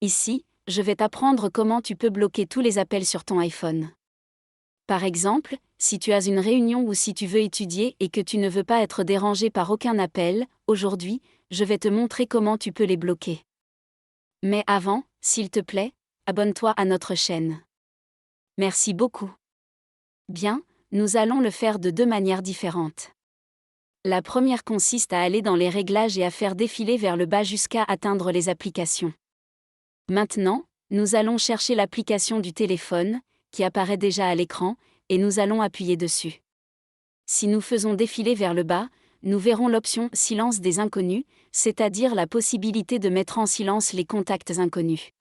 Ici, je vais t'apprendre comment tu peux bloquer tous les appels sur ton iPhone. Par exemple, si tu as une réunion ou si tu veux étudier et que tu ne veux pas être dérangé par aucun appel, aujourd'hui, je vais te montrer comment tu peux les bloquer. Mais avant, s'il te plaît, abonne-toi à notre chaîne. Merci beaucoup. Bien, nous allons le faire de deux manières différentes. La première consiste à aller dans les réglages et à faire défiler vers le bas jusqu'à atteindre les applications. Maintenant, nous allons chercher l'application du téléphone, qui apparaît déjà à l'écran, et nous allons appuyer dessus. Si nous faisons défiler vers le bas, nous verrons l'option Silence des inconnus, c'est-à-dire la possibilité de mettre en silence les contacts inconnus.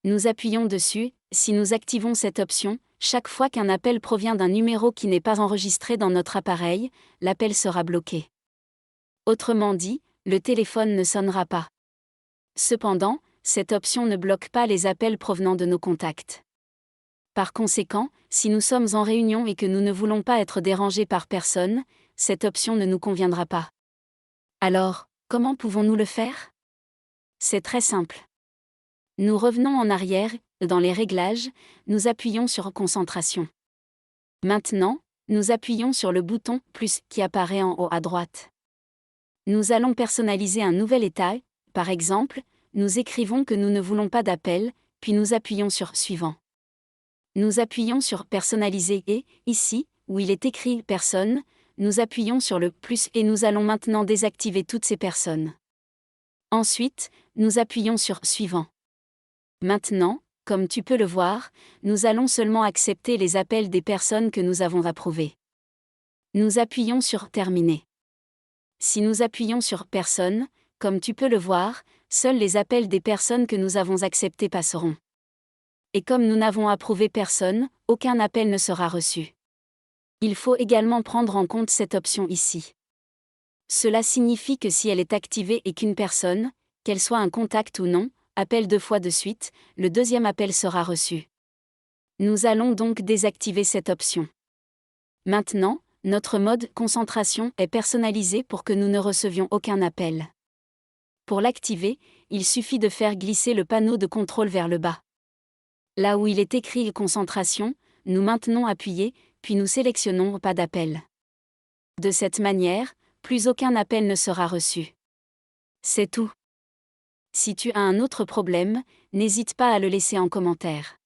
Nous appuyons dessus. Si nous activons cette option, chaque fois qu'un appel provient d'un numéro qui n'est pas enregistré dans notre appareil, l'appel sera bloqué. Autrement dit, le téléphone ne sonnera pas. Cependant, cette option ne bloque pas les appels provenant de nos contacts. Par conséquent, si nous sommes en réunion et que nous ne voulons pas être dérangés par personne, cette option ne nous conviendra pas. Alors, comment pouvons-nous le faire ? C'est très simple. Nous revenons en arrière, dans les réglages, nous appuyons sur Concentration. Maintenant, nous appuyons sur le bouton « Plus » qui apparaît en haut à droite. Nous allons personnaliser un nouvel état, par exemple, nous écrivons que nous ne voulons pas d'appel, puis nous appuyons sur « Suivant ». Nous appuyons sur « Personnaliser » et, ici, où il est écrit « Personne », nous appuyons sur le « plus » et nous allons maintenant désactiver toutes ces personnes. Ensuite, nous appuyons sur « Suivant ». Maintenant, comme tu peux le voir, nous allons seulement accepter les appels des personnes que nous avons approuvées. Nous appuyons sur « Terminer ». Si nous appuyons sur « Personne », comme tu peux le voir, seuls les appels des personnes que nous avons acceptées passeront. Et comme nous n'avons approuvé personne, aucun appel ne sera reçu. Il faut également prendre en compte cette option ici. Cela signifie que si elle est activée et qu'une personne, qu'elle soit un contact ou non, appelle 2 fois de suite, le deuxième appel sera reçu. Nous allons donc désactiver cette option. Maintenant, notre mode concentration est personnalisé pour que nous ne recevions aucun appel. Pour l'activer, il suffit de faire glisser le panneau de contrôle vers le bas. Là où il est écrit concentration, nous maintenons appuyé, puis nous sélectionnons pas d'appel. De cette manière, plus aucun appel ne sera reçu. C'est tout. Si tu as un autre problème, n'hésite pas à le laisser en commentaire.